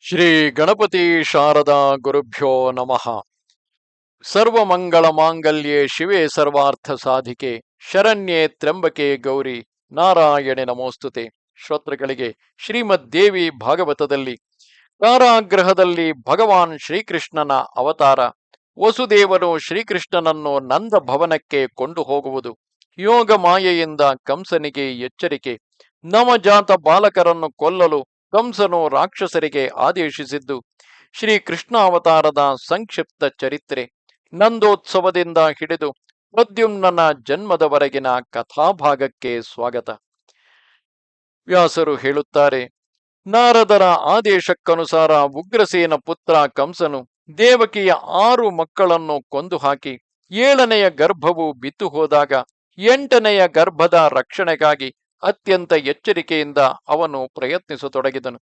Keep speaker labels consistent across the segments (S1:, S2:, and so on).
S1: ಶ್ರೀ ಗಣಪತಿ ಶಾರದಾ ಗುರುಭ್ಯೋ ನಮಃ. ಸರ್ವಮಂಗಳ ಮಾಂಗಲ್ಯೆ ಶಿವೆ ಸರ್ವಾರ್ಥ ಸಾಧಿಕೆ ಶರಣ್ಯೆ ತ್ರ್ಯಂಬಕೆ ಗೌರಿ ನಾರಾಯಣೆ ನಮೋಸ್ತುತೆ. ಶ್ರೋತೃಗಳಿಗೆ ಶ್ರೀಮದ್ ದೇವಿ ಭಾಗವತದಲ್ಲಿ ಕಾರಾಗೃಹದಲ್ಲಿ ಭಗವಾನ್ ಶ್ರೀಕೃಷ್ಣನ ಅವತಾರ, ವಸುದೇವನು ಶ್ರೀಕೃಷ್ಣನನ್ನು ನಂದ ಭವನಕ್ಕೆ ಕೊಂಡು ಹೋಗುವುದು, ಯೋಗ ಮಾಯೆಯಿಂದ ಕಂಸನಿಗೆ ಎಚ್ಚರಿಕೆ, ನವಜಾತ ಬಾಲಕರನ್ನು ಕೊಲ್ಲಲು ಕಂಸನು ರಾಕ್ಷಸರಿಗೆ ಆದೇಶಿಸಿದ್ದು, ಶ್ರೀ ಕೃಷ್ಣಾವತಾರದ ಸಂಕ್ಷಿಪ್ತ ಚರಿತ್ರೆ, ನಂದೋತ್ಸವದಿಂದ ಹಿಡಿದು ಪ್ರದ್ಯುಮ್ನನ ಜನ್ಮದವರೆಗಿನ ಕಥಾಭಾಗಕ್ಕೆ ಸ್ವಾಗತ. ವ್ಯಾಸರು ಹೇಳುತ್ತಾರೆ, ನಾರದರ ಆದೇಶಕ್ಕನುಸಾರ ಉಗ್ರಸೇನ ಪುತ್ರ ಕಂಸನು ದೇವಕಿಯ 6 ಮಕ್ಕಳನ್ನು ಕೊಂದು ಹಾಕಿ 7ನೆಯ ಗರ್ಭವು ಬಿತ್ತು ಹೋದಾಗ 8ನೆಯ ಗರ್ಭದ ರಕ್ಷಣೆಗಾಗಿ ಅತ್ಯಂತ ಎಚ್ಚರಿಕೆಯಿಂದ ಅವನು ಪ್ರಯತ್ನಿಸತೊಡಗಿದನು.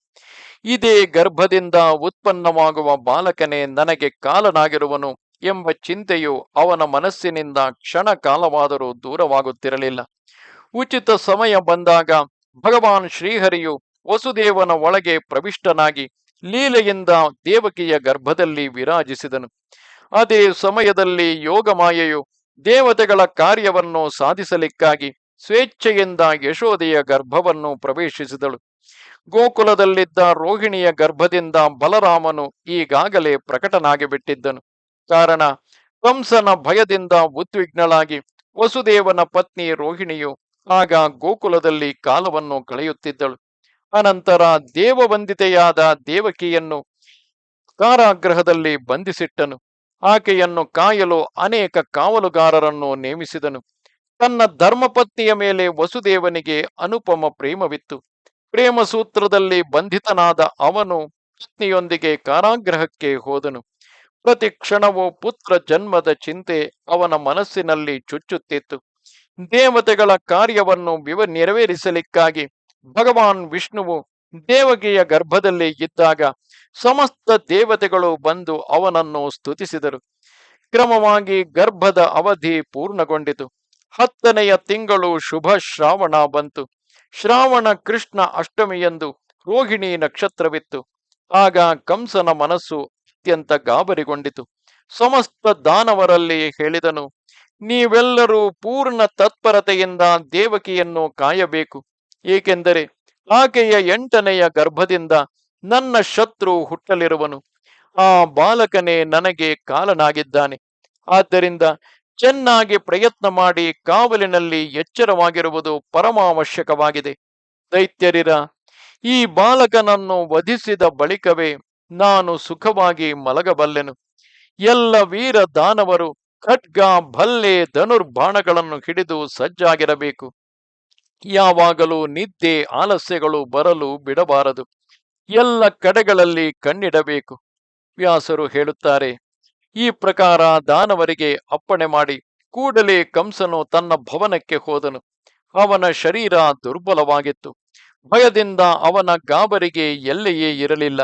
S1: ಇದೇ ಗರ್ಭದಿಂದ ಉತ್ಪನ್ನವಾಗುವ ಬಾಲಕನೇ ನನಗೆ ಕಾಲನಾಗಿರುವನು ಎಂಬ ಚಿಂತೆಯು ಅವನ ಮನಸ್ಸಿನಿಂದ ಕ್ಷಣ ಕಾಲವಾದರೂ ದೂರವಾಗುತ್ತಿರಲಿಲ್ಲ. ಉಚಿತ ಸಮಯ ಬಂದಾಗ ಭಗವಾನ್ ಶ್ರೀಹರಿಯು ವಸುದೇವನ ಒಳಗೆ ಪ್ರವಿಷ್ಟನಾಗಿ ಲೀಲೆಯಿಂದ ದೇವಕಿಯ ಗರ್ಭದಲ್ಲಿ ವಿರಾಜಿಸಿದನು. ಅದೇ ಸಮಯದಲ್ಲಿ ಯೋಗಮಾಯೆಯು ದೇವತೆಗಳ ಕಾರ್ಯವನ್ನು ಸಾಧಿಸಲಿಕ್ಕಾಗಿ ಸ್ವೇಚ್ಛೆಯಿಂದ ಯಶೋದೆಯ ಗರ್ಭವನ್ನು ಪ್ರವೇಶಿಸಿದಳು. ಗೋಕುಲದಲ್ಲಿದ್ದ ರೋಹಿಣಿಯ ಗರ್ಭದಿಂದ ಬಲರಾಮನು ಈಗಾಗಲೇ ಪ್ರಕಟನಾಗಿ ಬಿಟ್ಟಿದ್ದನು. ಕಾರಣ, ಕಂಸನ ಭಯದಿಂದ ಉದ್ವಿಗ್ನಳಾಗಿ ವಸುದೇವನ ಪತ್ನಿ ರೋಹಿಣಿಯು ಆಗ ಗೋಕುಲದಲ್ಲಿ ಕಾಲವನ್ನು ಕಳೆಯುತ್ತಿದ್ದಳು. ಅನಂತರ ದೇವವಂದಿತೆಯಾದ ದೇವಕಿಯನ್ನು ಕಾರಾಗೃಹದಲ್ಲಿ ಬಂಧಿಸಿಟ್ಟನು. ಆಕೆಯನ್ನು ಕಾಯಲು ಅನೇಕ ಕಾವಲುಗಾರರನ್ನು ನೇಮಿಸಿದನು. ತನ್ನ ಧರ್ಮಪತ್ನಿಯ ಮೇಲೆ ವಸುದೇವನಿಗೆ ಅನುಪಮ ಪ್ರೇಮವಿತ್ತು. ಪ್ರೇಮ ಸೂತ್ರದಲ್ಲಿ ಬಂಧಿತನಾದ ಅವನು ಪತ್ನಿಯೊಂದಿಗೆ ಕಾರಾಗೃಹಕ್ಕೆ ಹೋದನು. ಪ್ರತಿ ಕ್ಷಣವೂ ಪುತ್ರ ಜನ್ಮದ ಚಿಂತೆ ಅವನ ಮನಸ್ಸಿನಲ್ಲಿ ಚುಚ್ಚುತ್ತಿತ್ತು. ದೇವತೆಗಳ ಕಾರ್ಯವನ್ನು ನೆರವೇರಿಸಲಿಕ್ಕಾಗಿ ಭಗವಾನ್ ವಿಷ್ಣುವು ದೇವಕಿಯ ಗರ್ಭದಲ್ಲಿ ಇದ್ದಾಗ ಸಮಸ್ತ ದೇವತೆಗಳು ಬಂದು ಅವನನ್ನು ಸ್ತುತಿಸಿದರು. ಕ್ರಮವಾಗಿ ಗರ್ಭದ ಅವಧಿ ಪೂರ್ಣಗೊಂಡಿತು. 10ನೆಯ ತಿಂಗಳು ಶುಭ ಶ್ರಾವಣ ಬಂತು. ಶ್ರಾವಣ ಕೃಷ್ಣ ಅಷ್ಟಮಿಯಂದು ರೋಹಿಣಿ ನಕ್ಷತ್ರವಿತ್ತು. ಆಗ ಕಂಸನ ಮನಸ್ಸು ಅತ್ಯಂತ ಗಾಬರಿಗೊಂಡಿತು. ಸಮಸ್ತ ದಾನವರಲ್ಲಿ ಹೇಳಿದನು, ನೀವೆಲ್ಲರೂ ಪೂರ್ಣ ತತ್ಪರತೆಯಿಂದ ದೇವಕಿಯನ್ನು ಕಾಯಬೇಕು. ಏಕೆಂದರೆ ಆಕೆಯ 8ನೆಯ ಗರ್ಭದಿಂದ ನನ್ನ ಶತ್ರು ಹುಟ್ಟಲಿರುವನು. ಆ ಬಾಲಕನೇ ನನಗೆ ಕಾಲನಾಗಿದ್ದಾನೆ. ಆದ್ದರಿಂದ ಚೆನ್ನಾಗಿ ಪ್ರಯತ್ನ ಮಾಡಿ ಕಾವಲಿನಲ್ಲಿ ಎಚ್ಚರವಾಗಿರುವುದು ಪರಮಾವಶ್ಯಕವಾಗಿದೆ. ದೈತ್ಯರಿರ, ಈ ಬಾಲಕನನ್ನು ವಧಿಸಿದ ಬಳಿಕವೇ ನಾನು ಸುಖವಾಗಿ ಮಲಗಬಲ್ಲೆನು. ಎಲ್ಲ ವೀರ ದಾನವರು ಖಡ್ಗ, ಭಲ್ಲೆ, ಧನುರ್ಬಾಣಗಳನ್ನು ಹಿಡಿದು ಸಜ್ಜಾಗಿರಬೇಕು. ಯಾವಾಗಲೂ ನಿದ್ದೆ, ಆಲಸ್ಯಗಳು ಬರಲು ಬಿಡಬಾರದು. ಎಲ್ಲ ಕಡೆಗಳಲ್ಲಿ ಕಣ್ಣಿಡಬೇಕು. ವ್ಯಾಸರು ಹೇಳುತ್ತಾರೆ, ಈ ಪ್ರಕಾರ ದಾನವರಿಗೆ ಅಪ್ಪಣೆ ಮಾಡಿ ಕೂಡಲೇ ಕಂಸನು ತನ್ನ ಭವನಕ್ಕೆ ಹೋದನು. ಅವನ ಶರೀರ ದುರ್ಬಲವಾಗಿತ್ತು. ಭಯದಿಂದ ಅವನ ಗಾಬರಿಗೆ ಎಲ್ಲೆಯೇ ಇರಲಿಲ್ಲ.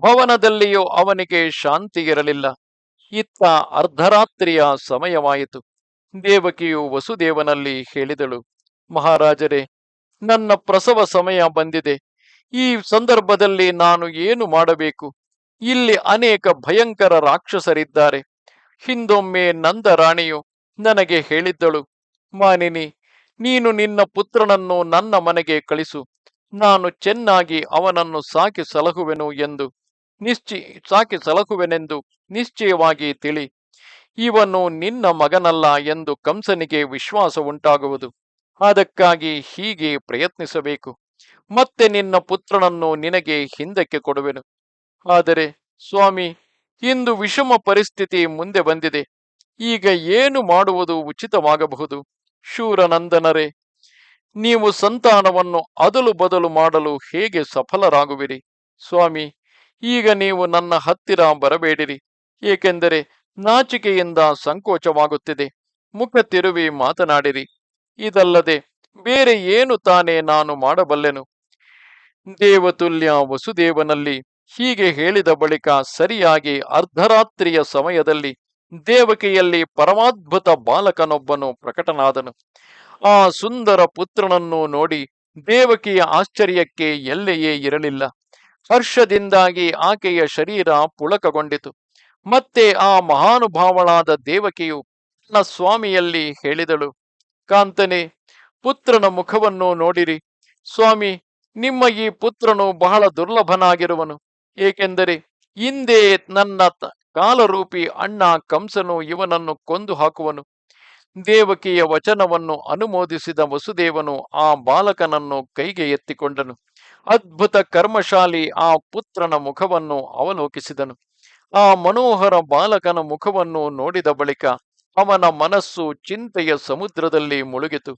S1: ಭವನದಲ್ಲಿಯೂ ಅವನಿಗೆ ಶಾಂತಿ ಇರಲಿಲ್ಲ. ಇತ್ತ ಅರ್ಧರಾತ್ರಿಯ ಸಮಯವಾಯಿತು. ದೇವಕಿಯು ವಸುದೇವನಲ್ಲಿ ಹೇಳಿದಳು, ಮಹಾರಾಜರೇ, ನನ್ನ ಪ್ರಸವ ಸಮಯ ಬಂದಿದೆ. ಈ ಸಂದರ್ಭದಲ್ಲಿ ನಾನು ಏನು ಮಾಡಬೇಕು? ಇಲ್ಲಿ ಅನೇಕ ಭಯಂಕರ ರಾಕ್ಷಸರಿದ್ದಾರೆ. ಹಿಂದೊಮ್ಮೆ ನಂದರಾಣಿಯು ನನಗೆ ಹೇಳಿದ್ದಳು, ಮಾನಿನಿ, ನೀನು ನಿನ್ನ ಪುತ್ರನನ್ನು ನನ್ನ ಮನೆಗೆ ಕಳಿಸು. ನಾನು ಚೆನ್ನಾಗಿ ಅವನನ್ನು ಸಾಕಿ ಸಲಹುವೆನೆಂದು ನಿಶ್ಚಯವಾಗಿ ತಿಳಿ. ಇವನು ನಿನ್ನ ಮಗನಲ್ಲ ಎಂದು ಕಂಸನಿಗೆ ವಿಶ್ವಾಸ ಉಂಟಾಗುವುದು. ಅದಕ್ಕಾಗಿ ಹೀಗೆ ಪ್ರಯತ್ನಿಸಬೇಕು. ಮತ್ತೆ ನಿನ್ನ ಪುತ್ರನನ್ನು ನಿನಗೆ ಹಿಂದಕ್ಕೆ ಕೊಡುವೆನು. ಆದರೆ ಸ್ವಾಮಿ, ಇಂದು ವಿಷಮ ಪರಿಸ್ಥಿತಿ ಮುಂದೆ ಬಂದಿದೆ. ಈಗ ಏನು ಮಾಡುವುದು ಉಚಿತವಾಗಬಹುದು? ಶೂರನಂದನರೇ, ನೀವು ಸಂತಾನವನ್ನು ಅದಲು ಬದಲು ಮಾಡಲು ಹೇಗೆ ಸಫಲರಾಗುವಿರಿ? ಸ್ವಾಮಿ, ಈಗ ನೀವು ನನ್ನ ಹತ್ತಿರ ಬರಬೇಡಿರಿ. ಏಕೆಂದರೆ ನಾಚಿಕೆಯಿಂದ ಸಂಕೋಚವಾಗುತ್ತಿದೆ. ಮುಖ ತಿರುವಿ ಮಾತನಾಡಿರಿ. ಇದಲ್ಲದೆ ಬೇರೆ ಏನು ತಾನೇ ನಾನು ಮಾಡಬಲ್ಲೆನು? ದೇವತುಲ್ಯ ವಸುದೇವನಲ್ಲಿ ಹೀಗೆ ಹೇಳಿದ ಬಳಿಕ ಸರಿಯಾಗಿ ಅರ್ಧರಾತ್ರಿಯ ಸಮಯದಲ್ಲಿ ದೇವಕಿಯಲ್ಲಿ ಪರಮಾದ್ಭುತ ಬಾಲಕನೊಬ್ಬನು ಪ್ರಕಟನಾದನು. ಆ ಸುಂದರ ಪುತ್ರನನ್ನು ನೋಡಿ ದೇವಕಿಯ ಆಶ್ಚರ್ಯಕ್ಕೆ ಎಲ್ಲೆಯೇ ಇರಲಿಲ್ಲ. ಹರ್ಷದಿಂದಾಗಿ ಆಕೆಯ ಶರೀರ ಪುಳಕಗೊಂಡಿತು. ಮತ್ತೆ ಆ ಮಹಾನುಭಾವಳಾದ ದೇವಕಿಯು ತನ್ನ ಸ್ವಾಮಿಯಲ್ಲಿ ಹೇಳಿದಳು, ಕಾಂತನೆ, ಪುತ್ರನ ಮುಖವನ್ನು ನೋಡಿರಿ. ಸ್ವಾಮಿ, ನಿಮ್ಮ ಈ ಪುತ್ರನು ಬಹಳ ದುರ್ಲಭನಾಗಿರುವನು. ಏಕೆಂದರೆ ಹಿಂದೆ ನನ್ನ ಕಾಲರೂಪಿ ಅಣ್ಣ ಕಂಸನು ಇವನನ್ನು ಕೊಂದು ಹಾಕುವನು. ದೇವಕಿಯ ವಚನವನ್ನು ಅನುಮೋದಿಸಿದ ವಸುದೇವನು ಆ ಬಾಲಕನನ್ನು ಕೈಗೆ ಎತ್ತಿಕೊಂಡನು. ಅದ್ಭುತ ಕರ್ಮಶಾಲಿ ಆ ಪುತ್ರನ ಮುಖವನ್ನು ಅವಲೋಕಿಸಿದನು. ಆ ಮನೋಹರ ಬಾಲಕನ ಮುಖವನ್ನು ನೋಡಿದ ಬಳಿಕ ಅವನ ಮನಸ್ಸು ಚಿಂತೆಯ ಸಮುದ್ರದಲ್ಲಿ ಮುಳುಗಿತು.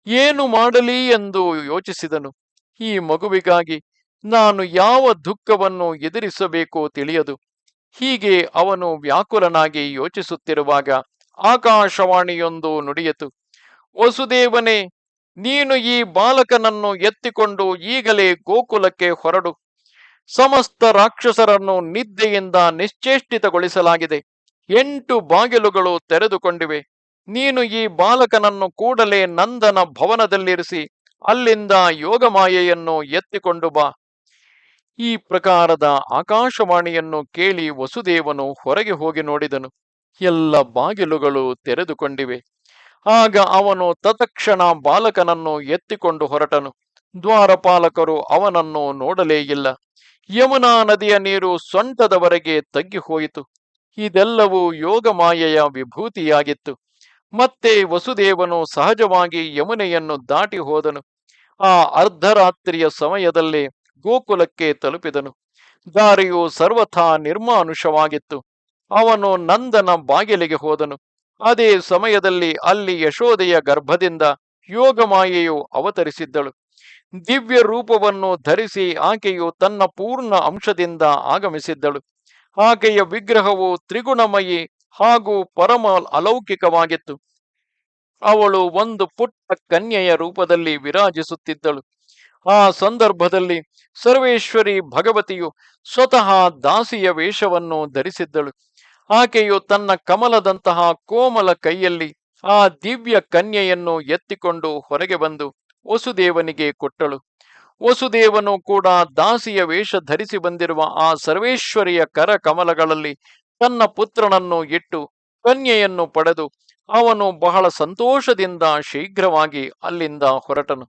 S1: ಏನು ಮಾಡಲಿ ಎಂದು ಯೋಚಿಸಿದನು. ಈ ಮಗುವಿಗಾಗಿ ನಾನು ಯಾವ ದುಃಖವನ್ನು ಎದುರಿಸಬೇಕೋ ತಿಳಿಯದು. ಹೀಗೆ ಅವನು ವ್ಯಾಕುಲನಾಗಿ ಯೋಚಿಸುತ್ತಿರುವಾಗ ಆಕಾಶವಾಣಿಯೊಂದು ನುಡಿಯಿತು. ವಸುದೇವನೇ, ನೀನು ಈ ಬಾಲಕನನ್ನು ಎತ್ತಿಕೊಂಡು ಈಗಲೇ ಗೋಕುಲಕ್ಕೆ ಹೊರಡು. ಸಮಸ್ತ ರಾಕ್ಷಸರನ್ನು ನಿದ್ದೆಯಿಂದ ನಿಶ್ಚೇಷ್ಟಿತಗೊಳಿಸಲಾಗಿದೆ. 8 ಬಾಗಿಲುಗಳು ತೆರೆದುಕೊಂಡಿವೆ. ನೀನು ಈ ಬಾಲಕನನ್ನು ಕೂಡಲೇ ನಂದನ ಭವನದಲ್ಲಿರಿಸಿ ಅಲ್ಲಿಂದ ಯೋಗಮಾಯೆಯನ್ನು ಎತ್ತಿಕೊಂಡು ಬಾ. ಈ ಪ್ರಕಾರದ ಆಕಾಶವಾಣಿಯನ್ನು ಕೇಳಿ ವಸುದೇವನು ಹೊರಗೆ ಹೋಗಿ ನೋಡಿದನು. ಎಲ್ಲ ಬಾಗಿಲುಗಳು ತೆರೆದುಕೊಂಡಿವೆ. ಆಗ ಅವನು ತತ್ಕ್ಷಣ ಬಾಲಕನನ್ನು ಎತ್ತಿಕೊಂಡು ಹೊರಟನು. ದ್ವಾರಪಾಲಕರು ಅವನನ್ನು ನೋಡಲೇ ಇಲ್ಲ. ಯಮುನಾ ನದಿಯ ನೀರು ಸೊಂಟದವರೆಗೆ ತಗ್ಗಿ ಹೋಯಿತು. ಇದೆಲ್ಲವೂ ಯೋಗಮಾಯೆಯ ವಿಭೂತಿಯಾಗಿತ್ತು. ಮತ್ತೆ ವಸುದೇವನು ಸಹಜವಾಗಿ ಯಮುನೆಯನ್ನು ದಾಟಿ ಹೋದನು. ಆ ಅರ್ಧರಾತ್ರಿಯ ಸಮಯದಲ್ಲೇ ಗೋಕುಲಕ್ಕೆ ತಲುಪಿದನು. ದಾರಿಯು ಸರ್ವಥಾ ನಿರ್ಮಾನುಷವಾಗಿತ್ತು. ಅವನು ನಂದನ ಬಾಗಿಲಿಗೆ ಹೋದನು. ಅದೇ ಸಮಯದಲ್ಲಿ ಅಲ್ಲಿ ಯಶೋದೆಯ ಗರ್ಭದಿಂದ ಯೋಗಮಾಯೆಯು ಅವತರಿಸಿದ್ದಳು. ದಿವ್ಯ ರೂಪವನ್ನು ಧರಿಸಿ ಆಕೆಯು ತನ್ನ ಪೂರ್ಣ ಅಂಶದಿಂದ ಆಗಮಿಸಿದ್ದಳು. ಆಕೆಯ ವಿಗ್ರಹವು ತ್ರಿಗುಣಮಯಿ ಹಾಗೂ ಪರಮ ಅಲೌಕಿಕವಾಗಿತ್ತು. ಅವಳು ಒಂದು ಪುಟ್ಟ ಕನ್ಯೆಯ ರೂಪದಲ್ಲಿ ವಿರಾಜಿಸುತ್ತಿದ್ದಳು. ಆ ಸಂದರ್ಭದಲ್ಲಿ ಸರ್ವೇಶ್ವರಿ ಭಗವತಿಯು ಸ್ವತಃ ದಾಸಿಯ ವೇಷವನ್ನು ಧರಿಸಿದ್ದಳು. ಆಕೆಯು ತನ್ನ ಕಮಲದಂತಹ ಕೋಮಲ ಕೈಯಲ್ಲಿ ಆ ದಿವ್ಯ ಕನ್ಯೆಯನ್ನು ಎತ್ತಿಕೊಂಡು ಹೊರಗೆ ಬಂದು ವಸುದೇವನಿಗೆ ಕೊಟ್ಟಳು. ವಸುದೇವನು ಕೂಡ ದಾಸಿಯ ವೇಷ ಧರಿಸಿ ಬಂದಿರುವ ಆ ಸರ್ವೇಶ್ವರಿಯ ಕರ ಕಮಲಗಳಲ್ಲಿ ತನ್ನ ಪುತ್ರನನ್ನು ಇಟ್ಟು ಕನ್ಯೆಯನ್ನು ಪಡೆದು ಅವನು ಬಹಳ ಸಂತೋಷದಿಂದ ಶೀಘ್ರವಾಗಿ ಅಲ್ಲಿಂದ ಹೊರಟನು.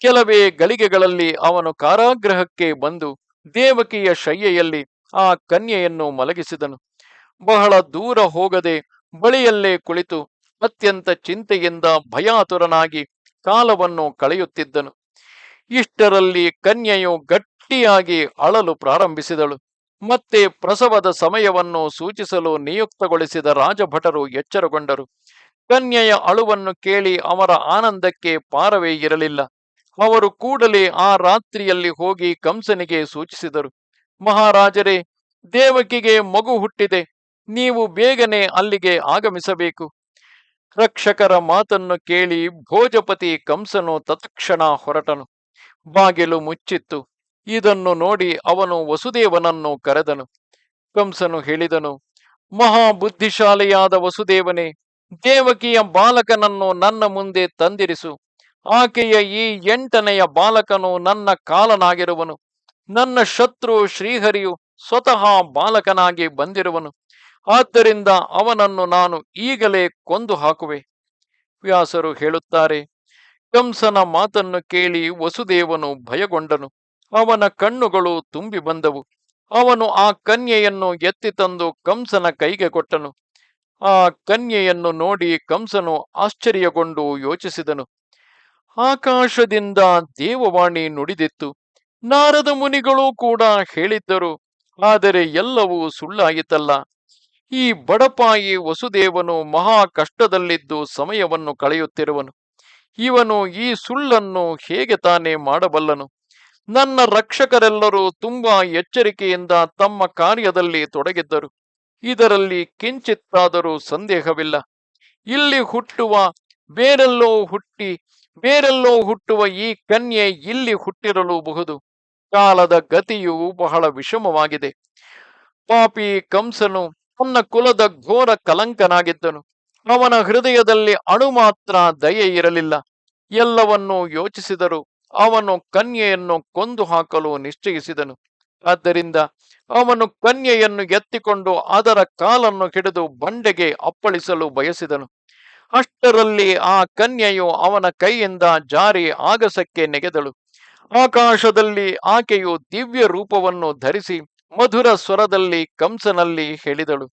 S1: ಕೆಲವೇ ಗಳಿಗೆಗಳಲ್ಲಿ ಅವನು ಕಾರಾಗೃಹಕ್ಕೆ ಬಂದು ದೇವಕಿಯ ಶಯ್ಯೆಯಲ್ಲಿ ಆ ಕನ್ಯೆಯನ್ನು ಮಲಗಿಸಿದನು. ಬಹಳ ದೂರ ಹೋಗದೆ ಬಳಿಯಲ್ಲೇ ಕುಳಿತು ಅತ್ಯಂತ ಚಿಂತೆಯಿಂದ ಭಯಾತುರನಾಗಿ ಕಾಲವನ್ನು ಕಳೆಯುತ್ತಿದ್ದನು. ಇಷ್ಟರಲ್ಲಿ ಕನ್ಯೆಯು ಗಟ್ಟಿಯಾಗಿ ಅಳಲು ಪ್ರಾರಂಭಿಸಿದಳು. ಮತ್ತೆ ಪ್ರಸವದ ಸಮಯವನ್ನು ಸೂಚಿಸಲು ನಿಯುಕ್ತಗೊಳಿಸಿದ ರಾಜಭಟರು ಎಚ್ಚರಗೊಂಡರು. ಕನ್ಯೆಯ ಅಳುವನ್ನು ಕೇಳಿ ಅವರ ಆನಂದಕ್ಕೆ ಪಾರವೇ ಇರಲಿಲ್ಲ. ಅವರು ಕೂಡಲೇ ಆ ರಾತ್ರಿಯಲ್ಲಿ ಹೋಗಿ ಕಂಸನಿಗೆ ಸೂಚಿಸಿದರು. ಮಹಾರಾಜರೇ, ದೇವಕಿಗೆ ಮಗು ಹುಟ್ಟಿದೆ. ನೀವು ಬೇಗನೆ ಅಲ್ಲಿಗೆ ಆಗಮಿಸಬೇಕು. ರಕ್ಷಕರ ಮಾತನ್ನು ಕೇಳಿ ಭೋಜಪತಿ ಕಂಸನು ತತ್ಕ್ಷಣ ಹೊರಟನು. ಬಾಗಿಲು ಮುಚ್ಚಿತ್ತು. ಇದನ್ನು ನೋಡಿ ಅವನು ವಸುದೇವನನ್ನು ಕರೆದನು. ಕಂಸನು ಹೇಳಿದನು, ಮಹಾಬುದ್ಧಿಶಾಲಿಯಾದ ವಸುದೇವನೇ, ದೇವಕಿಯ ಬಾಲಕನನ್ನು ನನ್ನ ಮುಂದೆ ತಂದಿರಿಸು. ಆಕೆಯ ಈ 8ನೆಯ ಬಾಲಕನು ನನ್ನ ಕಾಲನಾಗಿರುವನು. ನನ್ನ ಶತ್ರು ಶ್ರೀಹರಿಯು ಸ್ವತಃ ಬಾಲಕನಾಗಿ ಬಂದಿರುವನು. ಆದ್ದರಿಂದ ಅವನನ್ನು ನಾನು ಈಗಲೇ ಕೊಂದು ಹಾಕುವೆ. ವ್ಯಾಸರು ಹೇಳುತ್ತಾರೆ, ಕಂಸನ ಮಾತನ್ನು ಕೇಳಿ ವಸುದೇವನು ಭಯಗೊಂಡನು. ಅವನ ಕಣ್ಣುಗಳು ತುಂಬಿ ಬಂದವು. ಅವನು ಆ ಕನ್ಯೆಯನ್ನು ಎತ್ತಿ ತಂದು ಕಂಸನ ಕೈಗೆ ಕೊಟ್ಟನು. ಆ ಕನ್ಯೆಯನ್ನು ನೋಡಿ ಕಂಸನು ಆಶ್ಚರ್ಯಗೊಂಡು ಯೋಚಿಸಿದನು. ಆಕಾಶದಿಂದ ದೇವವಾಣಿ ನುಡಿದಿತ್ತು. ನಾರದ ಮುನಿಗಳೂ ಕೂಡ ಹೇಳಿದ್ದರು. ಆದರೆ ಎಲ್ಲವೂ ಸುಳ್ಳಾಯಿತಲ್ಲ. ಈ ಬಡಪಾಯಿ ವಸುದೇವನು ಮಹಾ ಕಷ್ಟದಲ್ಲಿದ್ದು ಸಮಯವನ್ನು ಕಳೆಯುತ್ತಿರುವನು. ಇವನು ಈ ಸುಳ್ಳನ್ನು ಹೇಗೆ ತಾನೇ ಮಾಡಬಲ್ಲನು? ನನ್ನ ರಕ್ಷಕರೆಲ್ಲರೂ ತುಂಬಾ ಎಚ್ಚರಿಕೆಯಿಂದ ತಮ್ಮ ಕಾರ್ಯದಲ್ಲಿ ತೊಡಗಿದ್ದರು. ಇದರಲ್ಲಿ ಕಿಂಚಿತ್ತಾದರೂ ಸಂದೇಹವಿಲ್ಲ. ಇಲ್ಲಿ ಹುಟ್ಟುವ ಬೇರೆಲ್ಲೋ ಹುಟ್ಟುವ ಈ ಕನ್ಯೆ ಇಲ್ಲಿ ಹುಟ್ಟಿರಲೂಬಹುದು. ಕಾಲದ ಗತಿಯು ಬಹಳ ವಿಷಮವಾಗಿದೆ. ಪಾಪಿ ಕಂಸನು ತನ್ನ ಕುಲದ ಘೋರ ಕಲಂಕನಾಗಿದ್ದನು. ಅವನ ಹೃದಯದಲ್ಲಿ ಅಣು ಮಾತ್ರ ದಯೆ ಇರಲಿಲ್ಲ. ಎಲ್ಲವನ್ನೂ ಯೋಚಿಸಿದರು ಅವನು ಕನ್ಯೆಯನ್ನು ಕೊಂದು ಹಾಕಲು ನಿಶ್ಚಯಿಸಿದನು. ಆದ್ದರಿಂದ ಅವನು ಕನ್ಯೆಯನ್ನು ಎತ್ತಿಕೊಂಡು ಅದರ ಕಾಲನ್ನು ಹಿಡಿದು ಬಂಡೆಗೆ ಅಪ್ಪಳಿಸಲು ಬಯಸಿದನು. ಅಷ್ಟರಲ್ಲಿ ಆ ಕನ್ಯೆಯು ಅವನ ಕೈಯಿಂದ ಜಾರಿ ಆಗಸಕ್ಕೆ ನೆಗೆದಳು. ಆಕಾಶದಲ್ಲಿ ಆಕೆಯು ದಿವ್ಯ ರೂಪವನ್ನು ಧರಿಸಿ ಮಧುರ ಸ್ವರದಲ್ಲಿ ಕಂಸನಲ್ಲಿ ಹೇಳಿದಳು,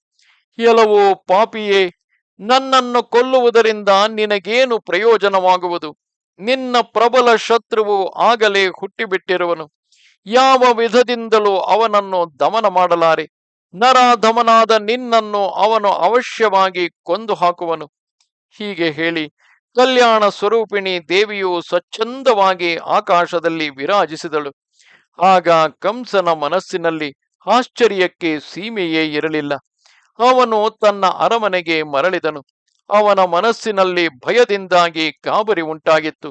S1: ಎಲ್ಲವೋ ಪಾಪಿಯೇ, ನನ್ನನ್ನು ಕೊಲ್ಲುವುದರಿಂದ ನಿನಗೇನು ಪ್ರಯೋಜನವಾಗುವುದು? ನಿನ್ನ ಪ್ರಬಲ ಶತ್ರುವು ಆಗಲೇ ಹುಟ್ಟಿಬಿಟ್ಟಿರುವನು. ಯಾವ ವಿಧದಿಂದಲೂ ಅವನನ್ನು ದಮನ ಮಾಡಲಾರೆ. ನರಾಧಮನಾದ ನಿನ್ನನ್ನು ಅವನು ಅವಶ್ಯವಾಗಿ ಕೊಂದು ಹಾಕುವನು. ಹೀಗೆ ಹೇಳಿ ಕಲ್ಯಾಣ ಸ್ವರೂಪಿಣಿ ದೇವಿಯು ಸ್ವಚ್ಛಂದವಾಗಿ ಆಕಾಶದಲ್ಲಿ ವಿರಾಜಿಸಿದಳು. ಆಗ ಕಂಸನ ಮನಸ್ಸಿನಲ್ಲಿ ಆಶ್ಚರ್ಯಕ್ಕೆ ಸೀಮೆಯೇ ಇರಲಿಲ್ಲ. ಅವನು ತನ್ನ ಅರಮನೆಗೆ ಮರಳಿದನು. ಅವನ ಮನಸ್ಸಿನಲ್ಲಿ ಭಯದಿಂದಾಗಿ ಗಾಬರಿ ಉಂಟಾಗಿತ್ತು.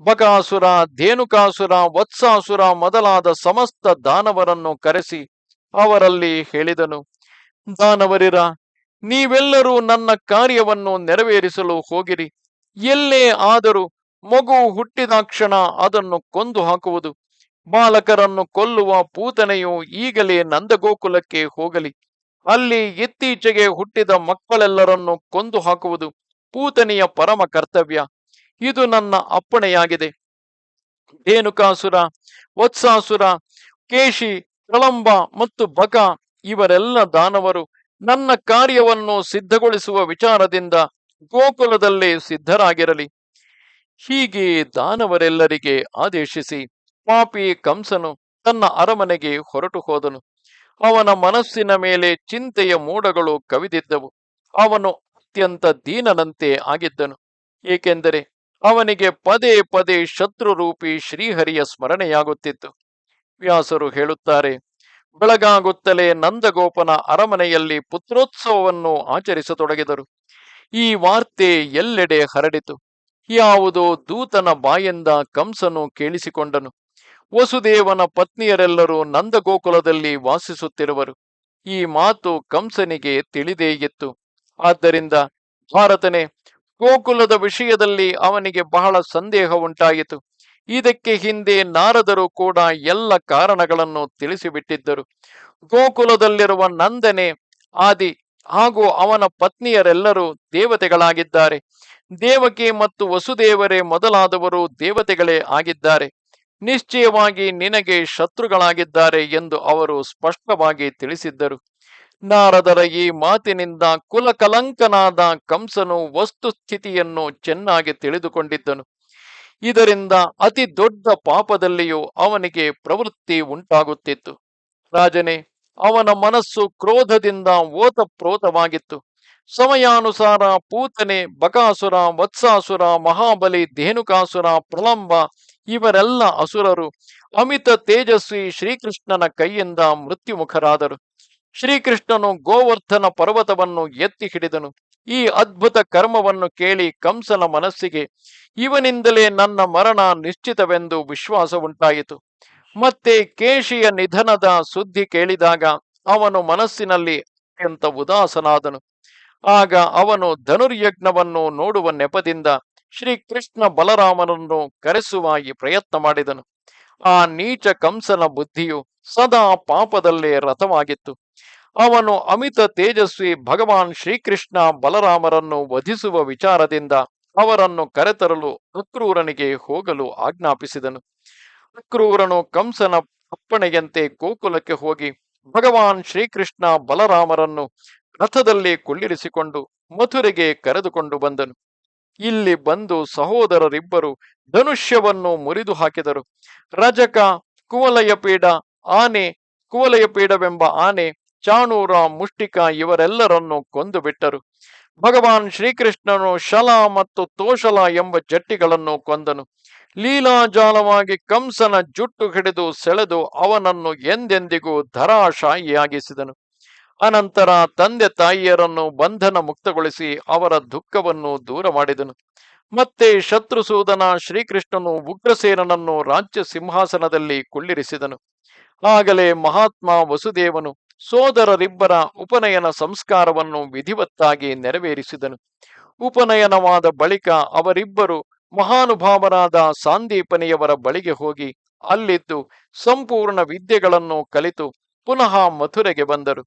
S1: ಬಕಾಸುರ, ಧೇನುಕಾಸುರ, ವತ್ಸಾಸುರ ಮೊದಲಾದ ಸಮಸ್ತ ದಾನವರನ್ನು ಕರೆಸಿ ಅವರಲ್ಲಿ ಹೇಳಿದನು, ದಾನವರಿರ, ನೀವೆಲ್ಲರೂ ನನ್ನ ಕಾರ್ಯವನ್ನು ನೆರವೇರಿಸಲು ಹೋಗಿರಿ. ಎಲ್ಲೇ ಆದರೂ ಮಗು ಹುಟ್ಟಿದಾಕ್ಷಣ ಅದನ್ನು ಕೊಂದು ಹಾಕುವುದು. ಬಾಲಕರನ್ನು ಕೊಲ್ಲುವ ಪೂತನೆಯು ಈಗಲೇ ನಂದಗೋಕುಲಕ್ಕೆ ಹೋಗಲಿ. ಅಲ್ಲಿ ಇತ್ತೀಚೆಗೆ ಹುಟ್ಟಿದ ಮಕ್ಕಳೆಲ್ಲರನ್ನು ಕೊಂದು ಹಾಕುವುದು ಪೂತನೆಯ ಪರಮ ಕರ್ತವ್ಯ. ಇದು ನನ್ನ ಅಪ್ಪಣೆಯಾಗಿದೆ. ಧೇನುಕಾಸುರ, ವತ್ಸಾಸುರ, ಕೇಶಿ, ಪ್ರಳಂಬ ಮತ್ತು ಬಕ ಇವರೆಲ್ಲ ದಾನವರು ನನ್ನ ಕಾರ್ಯವನ್ನು ಸಿದ್ಧಗೊಳಿಸುವ ವಿಚಾರದಿಂದ ಗೋಕುಲದಲ್ಲಿ ಸಿದ್ಧರಾಗಿರಲಿ. ಹೀಗೆ ದಾನವರೆಲ್ಲರಿಗೆ ಆದೇಶಿಸಿ ಪಾಪಿ ಕಂಸನು ತನ್ನ ಅರಮನೆಗೆ ಹೊರಟು ಹೋದನು. ಅವನ ಮನಸ್ಸಿನ ಮೇಲೆ ಚಿಂತೆಯ ಮೋಡಗಳು ಕವಿದಿದ್ದವು. ಅವನು ಅತ್ಯಂತ ದೀನನಂತೆ ಆಗಿದ್ದನು. ಏಕೆಂದರೆ ಅವನಿಗೆ ಪದೇ ಪದೇ ಶತ್ರುರೂಪಿ ಶ್ರೀಹರಿಯ ಸ್ಮರಣೆಯಾಗುತ್ತಿತ್ತು. ವ್ಯಾಸರು ಹೇಳುತ್ತಾರೆ, ಬೆಳಗಾಗುತ್ತಲೇ ನಂದಗೋಪನ ಅರಮನೆಯಲ್ಲಿ ಪುತ್ರೋತ್ಸವವನ್ನು ಆಚರಿಸತೊಡಗಿದರು. ಈ ವಾರ್ತೆ ಎಲ್ಲೆಡೆ ಹರಡಿತು. ಯಾವುದೋ ದೂತನ ಬಾಯಿಂದ ಕಂಸನು ಕೇಳಿಸಿಕೊಂಡನು, ವಸುದೇವನ ಪತ್ನಿಯರೆಲ್ಲರೂ ನಂದಗೋಕುಲದಲ್ಲಿ ವಾಸಿಸುತ್ತಿರುವರು. ಈ ಮಾತು ಕಂಸನಿಗೆ ತಿಳಿದೇ ಇತ್ತು. ಆದ್ದರಿಂದ ಭಾರತನೇ, ಗೋಕುಲದ ವಿಷಯದಲ್ಲಿ ಅವನಿಗೆ ಬಹಳ ಸಂದೇಹ ಉಂಟಾಯಿತು. ಇದಕ್ಕೆ ಹಿಂದೆ ನಾರದರು ಕೂಡ ಎಲ್ಲ ಕಾರಣಗಳನ್ನು ತಿಳಿಸಿಬಿಟ್ಟಿದ್ದರು. ಗೋಕುಲದಲ್ಲಿರುವ ನಂದನೆ ಆದಿ ಹಾಗೂ ಅವನ ಪತ್ನಿಯರೆಲ್ಲರೂ ದೇವತೆಗಳಾಗಿದ್ದಾರೆ. ದೇವಕಿ ಮತ್ತು ವಸುದೇವರೇ ಮೊದಲಾದವರು ದೇವತೆಗಳೇ ಆಗಿದ್ದಾರೆ. ನಿಶ್ಚಯವಾಗಿ ನಿನಗೆ ಶತ್ರುಗಳಾಗಿದ್ದಾರೆ ಎಂದು ಅವರು ಸ್ಪಷ್ಟವಾಗಿ ತಿಳಿಸಿದ್ದರು. ನಾರದರ ಈ ಮಾತಿನಿಂದ ಕುಲಕಲಂಕನಾದ ಕಂಸನು ವಸ್ತುಸ್ಥಿತಿಯನ್ನು ಚೆನ್ನಾಗಿ ತಿಳಿದುಕೊಂಡಿದ್ದನು. ಇದರಿಂದ ಅತಿ ದೊಡ್ಡ ಪಾಪದಲ್ಲಿಯೂ ಅವನಿಗೆ ಪ್ರವೃತ್ತಿ ಉಂಟಾಗುತ್ತಿತ್ತು. ರಾಜನೇ, ಅವನ ಮನಸ್ಸು ಕ್ರೋಧದಿಂದ ಓತಪ್ರೋತವಾಗಿತ್ತು. ಸಮಯಾನುಸಾರ ಪೂತನೆ, ಬಕಾಸುರ, ವತ್ಸಾಸುರ, ಮಹಾಬಲಿ, ಧೇನುಕಾಸುರ, ಪ್ರಲಂಬ ಇವರೆಲ್ಲ ಅಸುರರು ಅಮಿತ ತೇಜಸ್ವಿ ಶ್ರೀಕೃಷ್ಣನ ಕೈಯಿಂದ ಮೃತ್ಯುಮುಖರಾದರು. ಶ್ರೀಕೃಷ್ಣನು ಗೋವರ್ಧನ ಪರ್ವತವನ್ನು ಎತ್ತಿ ಹಿಡಿದನು. ಈ ಅದ್ಭುತ ಕರ್ಮವನ್ನು ಕೇಳಿ ಕಂಸನ ಮನಸ್ಸಿಗೆ ಇವನಿಂದಲೇ ನನ್ನ ಮರಣ ನಿಶ್ಚಿತವೆಂದು ವಿಶ್ವಾಸ ಉಂಟಾಯಿತು. ಮತ್ತೆ ಕೇಶಿಯ ನಿಧನದ ಸುದ್ದಿ ಕೇಳಿದಾಗ ಅವನು ಮನಸ್ಸಿನಲ್ಲಿ ಅತ್ಯಂತ ಉದಾಸನಾದನು. ಆಗ ಅವನು ಧನುರ್ಯಜ್ಞವನ್ನು ನೋಡುವ ನೆಪದಿಂದ ಶ್ರೀಕೃಷ್ಣ ಬಲರಾಮನನ್ನು ಕರೆಸುವ ಪ್ರಯತ್ನ ಮಾಡಿದನು. ಆ ನೀಚ ಕಂಸನ ಬುದ್ಧಿಯು ಸದಾ ಪಾಪದಲ್ಲೇ ರಥವಾಗಿತ್ತು. ಅವನು ಅಮಿತ ತೇಜಸ್ವಿ ಭಗವಾನ್ ಶ್ರೀಕೃಷ್ಣ ಬಲರಾಮರನ್ನು ವಧಿಸುವ ವಿಚಾರದಿಂದ ಅವರನ್ನು ಕರೆತರಲು ಅಕ್ರೂರನಿಗೆ ಹೋಗಲು ಆಜ್ಞಾಪಿಸಿದನು. ಅಕ್ರೂರನು ಕಂಸನ ಅಪ್ಪಣೆಯಂತೆ ಗೋಕುಲಕ್ಕೆ ಹೋಗಿ ಭಗವಾನ್ ಶ್ರೀಕೃಷ್ಣ ಬಲರಾಮರನ್ನು ರಥದಲ್ಲಿ ಕುಳ್ಳಿರಿಸಿಕೊಂಡು ಮಥುರೆಗೆ ಕರೆದುಕೊಂಡು ಬಂದನು. ಇಲ್ಲಿ ಬಂದು ಸಹೋದರರಿಬ್ಬರು ಧನುಷ್ಯವನ್ನು ಮುರಿದು ಹಾಕಿದರು. ರಜಕ, ಕುವಲಯಪೀಡ ಆನೆ, ಕುವಲಯಪೀಡವೆಂಬ ಆನೆ, ಚಾಣೂರ, ಮುಷ್ಟಿಕ ಇವರೆಲ್ಲರನ್ನು ಕೊಂದು ಬಿಟ್ಟರು. ಭಗವಾನ್ ಶ್ರೀಕೃಷ್ಣನು ಶಲ ಮತ್ತು ತೋಷಲ ಎಂಬ ಜಟ್ಟಿಗಳನ್ನು ಕೊಂದನು. ಲೀಲಾಜಾಲವಾಗಿ ಕಂಸನ ಜುಟ್ಟು ಹಿಡಿದು ಸೆಳೆದು ಅವನನ್ನು ಎಂದೆಂದಿಗೂ ಧರಾಶಾಯಿಯಾಗಿಸಿದನು. ಅನಂತರ ತಂದೆ ತಾಯಿಯರನ್ನು ಬಂಧನ ಮುಕ್ತಗೊಳಿಸಿ ಅವರ ದುಃಖವನ್ನು ದೂರ ಮಾಡಿದನು. ಮತ್ತೆ ಶತ್ರುಸೂದನ ಶ್ರೀಕೃಷ್ಣನು ಉಗ್ರಸೇನನನ್ನು ರಾಜ್ಯ ಸಿಂಹಾಸನದಲ್ಲಿ ಕುಳ್ಳಿರಿಸಿದನು. ಆಗಲೇ ಮಹಾತ್ಮ ವಸುದೇವನು ಸೋದರರಿಬ್ಬರ ಉಪನಯನ ಸಂಸ್ಕಾರವನ್ನು ವಿಧಿವತ್ತಾಗಿ ನೆರವೇರಿಸಿದನು. ಉಪನಯನವಾದ ಬಳಿಕ ಅವರಿಬ್ಬರು ಮಹಾನುಭಾವರಾದ ಸಾಂದೀಪನಿಯವರ ಬಳಿಗೆ ಹೋಗಿ ಅಲ್ಲಿದ್ದು ಸಂಪೂರ್ಣ ವಿದ್ಯೆಗಳನ್ನು ಕಲಿತು ಪುನಃ ಮಥುರೆಗೆ ಬಂದರು.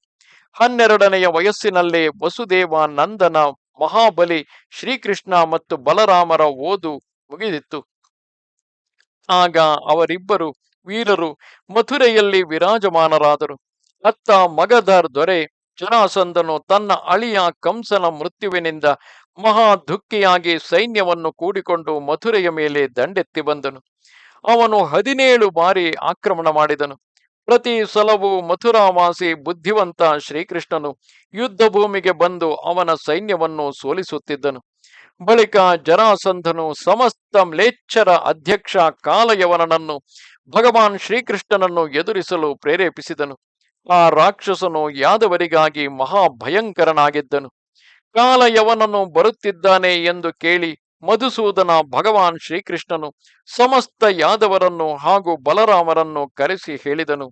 S1: 12ನೆಯ ವಯಸ್ಸಿನಲ್ಲೇ ವಸುದೇವ ನಂದನ ಮಹಾಬಲಿ ಶ್ರೀಕೃಷ್ಣ ಮತ್ತು ಬಲರಾಮರ ಓದು ಮುಗಿದಿತ್ತು. ಆಗ ಅವರಿಬ್ಬರು ವೀರರು ಮಥುರೆಯಲ್ಲಿ ವಿರಾಜಮಾನರಾದರು. ಅತ್ತ ಮಗಧರ್ ದೊರೆ ಜರಾಸಂಧನು ತನ್ನ ಅಳಿಯ ಕಂಸನ ಮೃತ್ಯುವಿನಿಂದ ಮಹಾ ದುಃಖಿಯಾಗಿ ಸೈನ್ಯವನ್ನು ಕೂಡಿಕೊಂಡು ಮಥುರೆಯ ಮೇಲೆ ದಂಡೆತ್ತಿ ಬಂದನು. ಅವನು 17 ಬಾರಿ ಆಕ್ರಮಣ ಮಾಡಿದನು. ಪ್ರತಿ ಸಲವೂ ಮಥುರಾವಾಸಿ ಬುದ್ಧಿವಂತ ಶ್ರೀಕೃಷ್ಣನು ಯುದ್ಧ ಭೂಮಿಗೆ ಬಂದು ಅವನ ಸೈನ್ಯವನ್ನು ಸೋಲಿಸುತ್ತಿದ್ದನು. ಬಳಿಕ ಜರಾಸಂಧನು ಸಮಸ್ತ ಮ್ಲೇಚ್ಛರ ಅಧ್ಯಕ್ಷ ಕಾಲಯವನನನ್ನು ಭಗವಾನ್ ಶ್ರೀಕೃಷ್ಣನನ್ನು ಎದುರಿಸಲು ಪ್ರೇರೇಪಿಸಿದನು. ಆ ರಾಕ್ಷಸನು ಯಾದವರಿಗಾಗಿ ಮಹಾಭಯಂಕರನಾಗಿದ್ದನು. ಕಾಲಯವನನು ಬರುತ್ತಿದ್ದಾನೆ ಎಂದು ಕೇಳಿ ಮಧುಸೂದನ ಭಗವಾನ್ ಶ್ರೀಕೃಷ್ಣನು ಸಮಸ್ತ ಯಾದವರನ್ನು ಹಾಗೂ ಬಲರಾಮರನ್ನು ಕರೆಸಿ ಹೇಳಿದನು,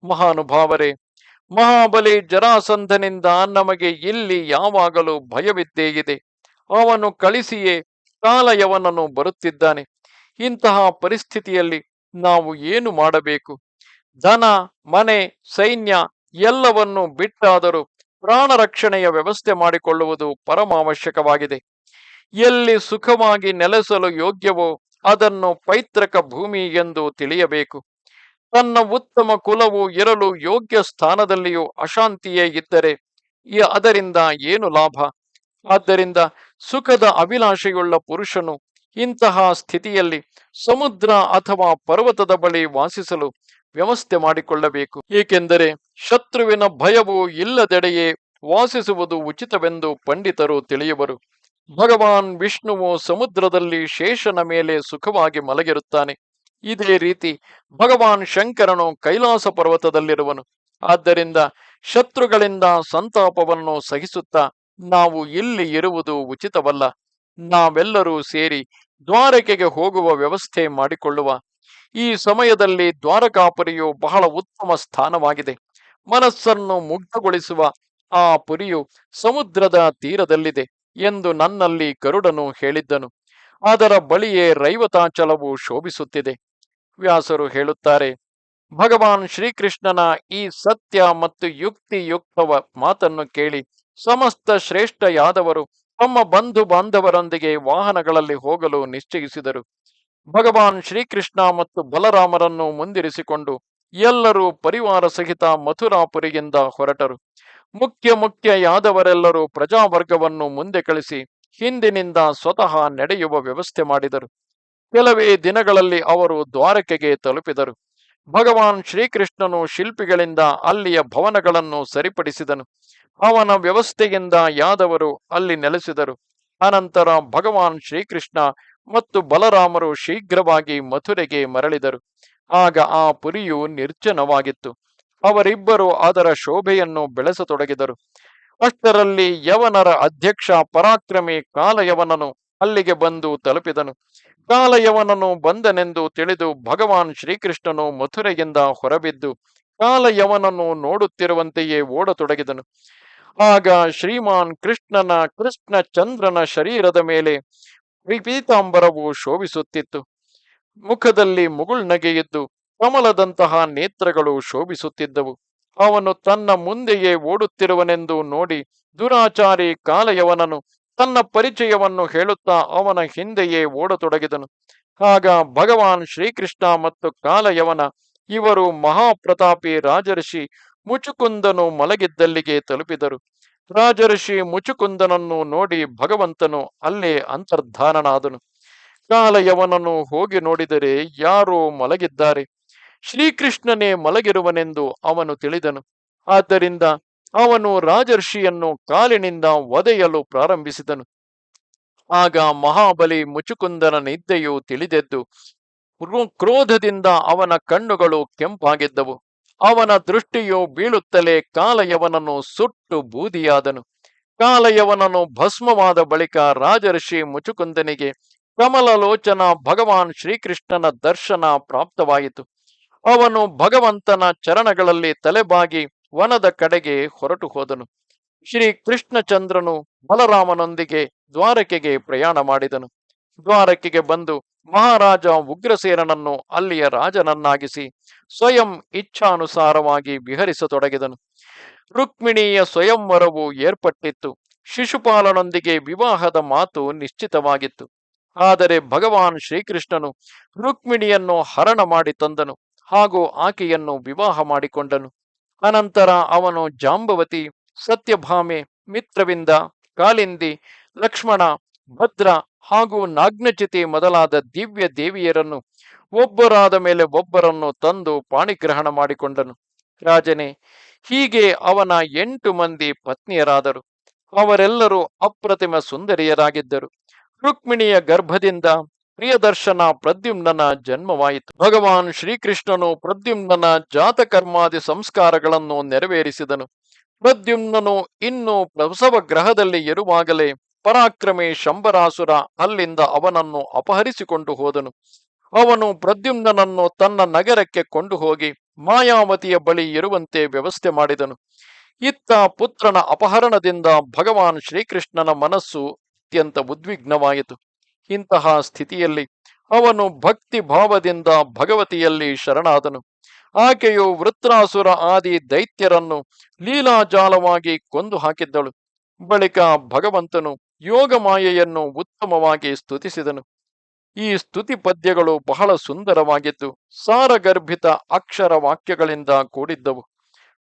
S1: ಮಹಾನುಭಾವರೇ, ಮಹಾಬಲಿ ಜರಾಸಂಧನಿಂದ ನಮಗೆ ಇಲ್ಲಿ ಯಾವಾಗಲೂ ಭಯವಿದ್ದೇ ಇದೆ. ಅವನು ಕಳಿಸಿಯೇ ಕಾಲಯವನನು ಬರುತ್ತಿದ್ದಾನೆ. ಇಂತಹ ಪರಿಸ್ಥಿತಿಯಲ್ಲಿ ನಾವು ಏನು ಮಾಡಬೇಕು? ಧನ, ಮನೆ, ಸೈನ್ಯ ಎಲ್ಲವನ್ನು ಬಿಟ್ಟಾದರೂ ಪ್ರಾಣ ರಕ್ಷಣೆಯ ವ್ಯವಸ್ಥೆ ಮಾಡಿಕೊಳ್ಳುವುದು ಪರಮಾವಶ್ಯಕವಾಗಿದೆ. ಎಲ್ಲಿ ಸುಖವಾಗಿ ನೆಲೆಸಲು ಯೋಗ್ಯವೋ ಅದನ್ನು ಪೈತೃಕ ಭೂಮಿ ಎಂದು ತಿಳಿಯಬೇಕು. ತನ್ನ ಉತ್ತಮ ಕುಲವು ಇರಲು ಯೋಗ್ಯ ಸ್ಥಾನದಲ್ಲಿಯೂ ಅಶಾಂತಿಯೇ ಇದ್ದರೆ ಅದರಿಂದ ಏನು ಲಾಭ? ಆದ್ದರಿಂದ ಸುಖದ ಅಭಿಲಾಷೆಯುಳ್ಳ ಪುರುಷನು ಇಂತಹ ಸ್ಥಿತಿಯಲ್ಲಿ ಸಮುದ್ರ ಅಥವಾ ಪರ್ವತದ ಬಳಿ ವಾಸಿಸಲು ವ್ಯವಸ್ಥೆ ಮಾಡಿಕೊಳ್ಳಬೇಕು. ಏಕೆಂದರೆ ಶತ್ರುವಿನ ಭಯವು ಇಲ್ಲದೆಡೆಯೇ ವಾಸಿಸುವುದು ಉಚಿತವೆಂದು ಪಂಡಿತರು ತಿಳಿಯುವರು. ಭಗವಾನ್ ವಿಷ್ಣುವು ಸಮುದ್ರದಲ್ಲಿ ಶೇಷನ ಮೇಲೆ ಸುಖವಾಗಿ ಮಲಗಿರುತ್ತಾನೆ. ಇದೇ ರೀತಿ ಭಗವಾನ್ ಶಂಕರನು ಕೈಲಾಸ ಪರ್ವತದಲ್ಲಿರುವನು. ಆದ್ದರಿಂದ ಶತ್ರುಗಳಿಂದ ಸಂತಾಪವನ್ನು ಸಹಿಸುತ್ತಾ ನಾವು ಇಲ್ಲಿ ಇರುವುದು ಉಚಿತವಲ್ಲ. ನಾವೆಲ್ಲರೂ ಸೇರಿ ದ್ವಾರಕೆಗೆ ಹೋಗುವ ವ್ಯವಸ್ಥೆ ಮಾಡಿಕೊಳ್ಳುವ. ಈ ಸಮಯದಲ್ಲಿ ದ್ವಾರಕಾಪುರಿಯು ಬಹಳ ಉತ್ತಮ ಸ್ಥಾನವಾಗಿದೆ. ಮನಸ್ಸನ್ನು ಮುಗ್ಧಗೊಳಿಸುವ ಆ ಪುರಿಯು ಸಮುದ್ರದ ತೀರದಲ್ಲಿದೆ ಎಂದು ನನ್ನಲ್ಲಿ ಗರುಡನು ಹೇಳಿದ್ದನು. ಅದರ ಬಳಿಯೇ ರೈವತಾಚಲವು ಶೋಭಿಸುತ್ತಿದೆ. ವ್ಯಾಸರು ಹೇಳುತ್ತಾರೆ, ಭಗವಾನ್ ಶ್ರೀಕೃಷ್ಣನ ಈ ಸತ್ಯ ಮತ್ತು ಯುಕ್ತಿಯುಕ್ತವ ಮಾತನ್ನು ಕೇಳಿ ಸಮಸ್ತ ಶ್ರೇಷ್ಠ ಯಾದವರು ತಮ್ಮ ಬಂಧು ಬಾಂಧವರೊಂದಿಗೆ ವಾಹನಗಳಲ್ಲಿ ಹೋಗಲು ನಿಶ್ಚಯಿಸಿದರು. ಭಗವಾನ್ ಶ್ರೀಕೃಷ್ಣ ಮತ್ತು ಬಲರಾಮರನ್ನು ಮುಂದಿರಿಸಿಕೊಂಡು ಎಲ್ಲರೂ ಪರಿವಾರ ಸಹಿತ ಮಥುರಾಪುರಿಯಿಂದ ಹೊರಟರು. ಮುಖ್ಯ ಯಾದವರೆಲ್ಲರೂ ಪ್ರಜಾವರ್ಗವನ್ನು ಮುಂದೆ ಕಳಿಸಿ ಹಿಂದಿನಿಂದ ಸ್ವತಃ ನಡೆಯುವ ವ್ಯವಸ್ಥೆ ಮಾಡಿದರು. ಕೆಲವೇ ದಿನಗಳಲ್ಲಿ ಅವರು ದ್ವಾರಕೆಗೆ ತಲುಪಿದರು. ಭಗವಾನ್ ಶ್ರೀಕೃಷ್ಣನು ಶಿಲ್ಪಿಗಳಿಂದ ಅಲ್ಲಿಯ ಭವನಗಳನ್ನು ಸರಿಪಡಿಸಿದನು. ಅವನ ವ್ಯವಸ್ಥೆಯಿಂದ ಯಾದವರು ಅಲ್ಲಿ ನೆಲೆಸಿದರು. ಅನಂತರ ಭಗವಾನ್ ಶ್ರೀಕೃಷ್ಣ ಮತ್ತು ಬಲರಾಮರು ಶೀಘ್ರವಾಗಿ ಮಥುರೆಗೆ ಮರಳಿದರು. ಆಗ ಆ ಪುರಿಯು ನಿರ್ಜನವಾಗಿತ್ತು. ಅವರಿಬ್ಬರು ಅದರ ಶೋಭೆಯನ್ನು ಬೆಳೆಸತೊಡಗಿದರು. ಅಷ್ಟರಲ್ಲಿ ಯವನರ ಅಧ್ಯಕ್ಷ ಪರಾಕ್ರಮಿ ಕಾಲಯವನನು ಅಲ್ಲಿಗೆ ಬಂದು ತಲುಪಿದನು. ಕಾಲಯವನನು ಬಂದನೆಂದು ತಿಳಿದು ಭಗವಾನ್ ಶ್ರೀಕೃಷ್ಣನು ಮಥುರೆಯಿಂದ ಹೊರಬಿದ್ದು ಕಾಲಯವನನ್ನು ನೋಡುತ್ತಿರುವಂತೆಯೇ ಓಡತೊಡಗಿದನು. ಆಗ ಶ್ರೀಮಾನ್ ಕೃಷ್ಣ ಚಂದ್ರನ ಶರೀರದ ಮೇಲೆ ಪೀತಾಂಬರವು ಶೋಭಿಸುತ್ತಿತ್ತು. ಮುಖದಲ್ಲಿ ಮುಗುಳ್ನಗೆಯಿದ್ದು ಕಮಲದಂತಹ ನೇತ್ರಗಳು ಶೋಭಿಸುತ್ತಿದ್ದವು. ಅವನು ತನ್ನ ಮುಂದೆಯೇ ಓಡುತ್ತಿರುವನೆಂದು ನೋಡಿ ದುರಾಚಾರಿ ಕಾಲಯವನನು ತನ್ನ ಪರಿಚಯವನ್ನು ಹೇಳುತ್ತಾ ಅವನ ಹಿಂದೆಯೇ ಓಡತೊಡಗಿದನು. ಆಗ ಭಗವಾನ್ ಶ್ರೀಕೃಷ್ಣ ಮತ್ತು ಕಾಲಯವನ ಇವರು ಮಹಾಪ್ರತಾಪಿ ರಾಜರ್ಷಿ ಮುಚುಕುಂದನು ಮಲಗಿದ್ದಲ್ಲಿಗೆ ತಲುಪಿದರು. ರಾಜರ್ಷಿ ಮುಚುಕುಂದನನ್ನು ನೋಡಿ ಭಗವಂತನು ಅಲ್ಲೇ ಅಂತರ್ಧಾನನಾದನು. ಕಾಲಯವನನು ಹೋಗಿ ನೋಡಿದರೆ ಯಾರೋ ಮಲಗಿದ್ದಾರೆ. ಶ್ರೀಕೃಷ್ಣನೇ ಮಲಗಿರುವನೆಂದು ಅವನು ತಿಳಿದನು. ಆದ್ದರಿಂದ ಅವನು ರಾಜರ್ಷಿಯನ್ನು ಕಾಲಿನಿಂದ ಒದೆಯಲು ಪ್ರಾರಂಭಿಸಿದನು. ಆಗ ಮಹಾಬಲಿ ಮುಚುಕುಂದನ ನಿದ್ದೆಯು ತಿಳಿದೆದ್ದು ಕ್ರೋಧದಿಂದ ಅವನ ಕಣ್ಣುಗಳು ಕೆಂಪಾಗಿದ್ದವು. ಅವನ ದೃಷ್ಟಿಯು ಬೀಳುತ್ತಲೇ ಕಾಲಯವನನ್ನು ಸುಟ್ಟು ಬೂದಿಯಾದನು. ಕಾಲಯವನನು ಭಸ್ಮವಾದ ಬಳಿಕ ರಾಜರ್ಷಿ ಮುಚುಕುಂದನಿಗೆ ಕಮಲಲೋಚನ ಭಗವಾನ್ ಶ್ರೀಕೃಷ್ಣನ ದರ್ಶನ ಪ್ರಾಪ್ತವಾಯಿತು. ಅವನು ಭಗವಂತನ ಚರಣಗಳಲ್ಲಿ ತಲೆಬಾಗಿ ವನದ ಕಡೆಗೆ ಹೊರಟು ಹೋದನು. ಶ್ರೀ ಕೃಷ್ಣಚಂದ್ರನು ಬಲರಾಮನೊಂದಿಗೆ ದ್ವಾರಕೆಗೆ ಪ್ರಯಾಣ ಮಾಡಿದನು. ದ್ವಾರಕೆಗೆ ಬಂದು ಮಹಾರಾಜ ಉಗ್ರಸೇನನನ್ನು ಅಲ್ಲಿಯ ರಾಜನನ್ನಾಗಿಸಿ ಸ್ವಯಂ ಇಚ್ಛಾನುಸಾರವಾಗಿ ವಿಹರಿಸತೊಡಗಿದನು. ರುಕ್ಮಿಣಿಯ ಸ್ವಯಂವರವು ಏರ್ಪಟ್ಟಿತ್ತು. ಶಿಶುಪಾಲನೊಂದಿಗೆ ವಿವಾಹದ ಮಾತು ನಿಶ್ಚಿತವಾಗಿತ್ತು. ಆದರೆ ಭಗವಾನ್ ಶ್ರೀಕೃಷ್ಣನು ರುಕ್ಮಿಣಿಯನ್ನು ಹರಣ ಮಾಡಿ ತಂದನು ಹಾಗೂ ಆಕೆಯನ್ನು ವಿವಾಹ ಮಾಡಿಕೊಂಡನು. ಅನಂತರ ಅವನು ಜಾಂಬವತಿ, ಸತ್ಯಭಾಮೆ, ಮಿತ್ರವಿಂದ, ಕಾಲಿಂದಿ, ಲಕ್ಷ್ಮಣ, ಭದ್ರ ಹಾಗೂ ನಾಗ್ನಚಿತಿ ಮೊದಲಾದ ದಿವ್ಯ ದೇವಿಯರನ್ನು ಒಬ್ಬರಾದ ಮೇಲೆ ಒಬ್ಬರನ್ನು ತಂದು ಪಾಣಿಗ್ರಹಣ ಮಾಡಿಕೊಂಡನು. ರಾಜನೇ, ಹೀಗೆ ಅವನ 8 ಮಂದಿ ಪತ್ನಿಯರಾದರು. ಅವರೆಲ್ಲರೂ ಅಪ್ರತಿಮ ಸುಂದರಿಯರಾಗಿದ್ದರು. ರುಕ್ಮಿಣಿಯ ಗರ್ಭದಿಂದ ಪ್ರಿಯದರ್ಶನ ಪ್ರದ್ಯುಮ್ನನ ಜನ್ಮವಾಯಿತು. ಭಗವಾನ್ ಶ್ರೀಕೃಷ್ಣನು ಪ್ರದ್ಯುಮ್ನನ ಜಾತಕರ್ಮಾದಿ ಸಂಸ್ಕಾರಗಳನ್ನು ನೆರವೇರಿಸಿದನು. ಪ್ರದ್ಯುಮ್ನನು ಇನ್ನು ಪ್ರಸವ ಗ್ರಹದಲ್ಲಿ ಇರುವಾಗಲೇ ಪರಾಕ್ರಮಿ ಶಂಬರಾಸುರ ಅಲ್ಲಿಂದ ಅವನನ್ನು ಅಪಹರಿಸಿಕೊಂಡು ಹೋದನು. ಅವನು ಪ್ರದ್ಯುಮ್ನನನ್ನು ತನ್ನ ನಗರಕ್ಕೆ ಕೊಂಡು ಹೋಗಿ ಮಾಯಾವತಿಯ ಬಳಿ ಇರುವಂತೆ ವ್ಯವಸ್ಥೆ ಮಾಡಿದನು. ಇತ್ತ ಪುತ್ರನ ಅಪಹರಣದಿಂದ ಭಗವಾನ್ ಶ್ರೀಕೃಷ್ಣನ ಮನಸ್ಸು ಅತ್ಯಂತ ಉದ್ವಿಗ್ನವಾಯಿತು. ಇಂತಹ ಸ್ಥಿತಿಯಲ್ಲಿ ಅವನು ಭಕ್ತಿ ಭಾವದಿಂದ ಭಗವತಿಯಲ್ಲಿ ಶರಣಾದನು. ಆಕೆಯು ವೃತ್ರಾಸುರ ಆದಿ ದೈತ್ಯರನ್ನು ಲೀಲಾಜಾಲವಾಗಿ ಕೊಂದು ಹಾಕಿದ್ದಳು. ಬಳಿಕ ಭಗವಂತನು ಯೋಗಮಾಯೆಯನ್ನು ಉತ್ತಮವಾಗಿ ಸ್ತುತಿಸಿದನು. ಈ ಸ್ತುತಿ ಪದ್ಯಗಳು ಬಹಳ ಸುಂದರವಾಗಿದ್ದು ಸಾರಗರ್ಭಿತ ಅಕ್ಷರ ವಾಕ್ಯಗಳಿಂದ ಕೂಡಿದ್ದವು.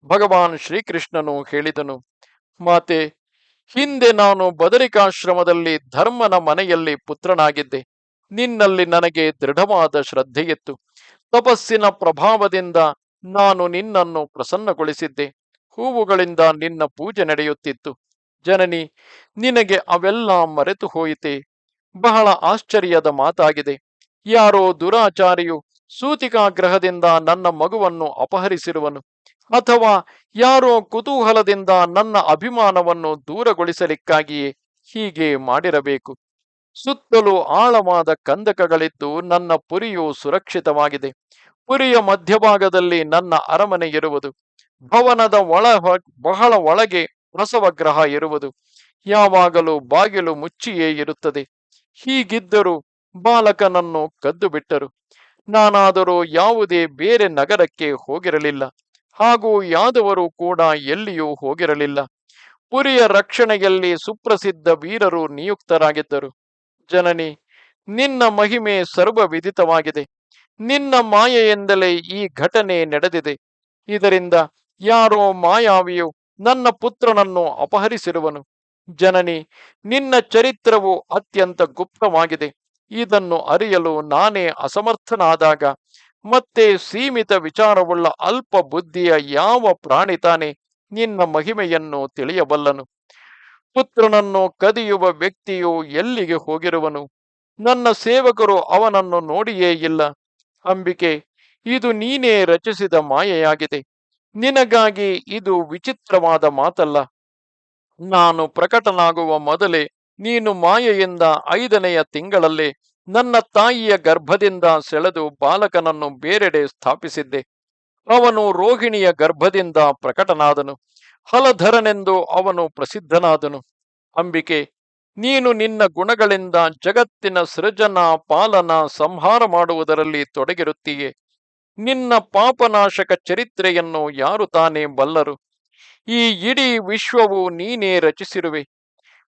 S1: ಭಗವಾನ್ ಶ್ರೀಕೃಷ್ಣನು ಹೇಳಿದನು, ಮಾತೆ, ಹಿಂದೆ ನಾನು ಬದರಿಕಾಶ್ರಮದಲ್ಲಿ ಧರ್ಮನ ಮನೆಯಲ್ಲಿ ಪುತ್ರನಾಗಿದ್ದೆ. ನಿನ್ನಲ್ಲಿ ನನಗೆ ದೃಢವಾದ ಶ್ರದ್ಧೆಯಿತ್ತು. ತಪಸ್ಸಿನ ಪ್ರಭಾವದಿಂದ ನಾನು ನಿನ್ನನ್ನು ಪ್ರಸನ್ನಗೊಳಿಸಿದ್ದೆ. ಹೂವುಗಳಿಂದ ನಿನ್ನ ಪೂಜೆ ನಡೆಯುತ್ತಿತ್ತು. ಜನನಿ, ನಿನಗೆ ಅವೆಲ್ಲ ಮರೆತು ಹೋಯಿತೆ. ಬಹಳ ಆಶ್ಚರ್ಯದ ಮಾತಾಗಿದೆ. ಯಾರೋ ದುರಾಚಾರಿಯು ಸೂತಿಕಾಗ್ರಹದಿಂದ ನನ್ನ ಮಗುವನ್ನು ಅಪಹರಿಸಿರುವನು, ಅಥವಾ ಯಾರೋ ಕುತೂಹಲದಿಂದ ನನ್ನ ಅಭಿಮಾನವನ್ನು ದೂರಗೊಳಿಸಲಿಕ್ಕಾಗಿಯೇ ಹೀಗೆ ಮಾಡಿರಬೇಕು. ಸುತ್ತಲೂ ಆಳವಾದ ಕಂದಕಗಳಿದ್ದು ನನ್ನ ಪುರಿಯು ಸುರಕ್ಷಿತವಾಗಿದೆ. ಪುರಿಯ ಮಧ್ಯಭಾಗದಲ್ಲಿ ನನ್ನ ಅರಮನೆ ಇರುವುದು. ಭವನದ ಬಹಳ ಒಳಗೆ ಪ್ರಸವಗ್ರಹ ಇರುವುದು. ಯಾವಾಗಲೂ ಬಾಗಿಲು ಮುಚ್ಚಿಯೇ ಇರುತ್ತದೆ. ಹೀಗಿದ್ದರೂ ಬಾಲಕನನ್ನು ಕದ್ದು ಬಿಟ್ಟರು. ನಾನಾದರೂ ಯಾವುದೇ ಬೇರೆ ನಗರಕ್ಕೆ ಹೋಗಿರಲಿಲ್ಲ, ಹಾಗೂ ಯಾದವರು ಕೂಡ ಎಲ್ಲಿಯೂ ಹೋಗಿರಲಿಲ್ಲ. ಪುರಿಯ ರಕ್ಷಣೆಯಲ್ಲಿ ಸುಪ್ರಸಿದ್ಧ ವೀರರು ನಿಯುಕ್ತರಾಗಿದ್ದರು. ಜನನಿ, ನಿನ್ನ ಮಹಿಮೆ ಸರ್ವವಿದಿತವಾಗಿದೆ. ನಿನ್ನ ಮಾಯೆಯಿಂದಲೇ ಈ ಘಟನೆ ನಡೆದಿದೆ. ಇದರಿಂದ ಯಾರೋ ಮಾಯಾವಿಯು ನನ್ನ ಪುತ್ರನನ್ನು ಅಪಹರಿಸಿರುವನು. ಜನನಿ, ನಿನ್ನ ಚರಿತ್ರವು ಅತ್ಯಂತ ಗುಪ್ತವಾಗಿದೆ. ಇದನ್ನು ಅರಿಯಲು ನಾನೇ ಅಸಮರ್ಥನಾದಾಗ ಮತ್ತೆ ಸೀಮಿತ ವಿಚಾರವುಳ್ಳ ಅಲ್ಪ ಬುದ್ಧಿಯ ಯಾವ ಪ್ರಾಣಿ ತಾನೇ ನಿನ್ನ ಮಹಿಮೆಯನ್ನು ತಿಳಿಯಬಲ್ಲನು? ಪುತ್ರನನ್ನು ಕದಿಯುವ ವ್ಯಕ್ತಿಯು ಎಲ್ಲಿಗೆ ಹೋಗಿರುವನು? ನನ್ನ ಸೇವಕರು ಅವನನ್ನು ನೋಡಿಯೇ ಇಲ್ಲ. ಅಂಬಿಕೆ, ಇದು ನೀನೇ ರಚಿಸಿದ ಮಾಯೆಯಾಗಿದೆ. ನಿನಗಾಗಿ ಇದು ವಿಚಿತ್ರವಾದ ಮಾತಲ್ಲ. ನಾನು ಪ್ರಕಟನಾಗುವ ಮೊದಲೇ ನೀನು ಮಾಯೆಯಿಂದ 5ನೆಯ ತಿಂಗಳಲ್ಲೇ ನನ್ನ ತಾಯಿಯ ಗರ್ಭದಿಂದ ಸೆಳೆದು ಬಾಲಕನನ್ನು ಬೇರೆಡೆ ಸ್ಥಾಪಿಸಿದ್ದೆ. ಅವನು ರೋಹಿಣಿಯ ಗರ್ಭದಿಂದ ಪ್ರಕಟನಾದನು. ಹಲಧರನೆಂದು ಅವನು ಪ್ರಸಿದ್ಧನಾದನು. ಅಂಬಿಕೆ, ನೀನು ನಿನ್ನ ಗುಣಗಳಿಂದ ಜಗತ್ತಿನ ಸೃಜನ, ಪಾಲನ, ಸಂಹಾರ ಮಾಡುವುದರಲ್ಲಿ ತೊಡಗಿರುತ್ತೀಯೆ. ನಿನ್ನ ಪಾಪನಾಶಕ ಚರಿತ್ರೆಯನ್ನು ಯಾರು ತಾನೇ ಬಲ್ಲರು? ಈ ಇಡೀ ವಿಶ್ವವು ನೀನೇ ರಚಿಸಿರುವೆ.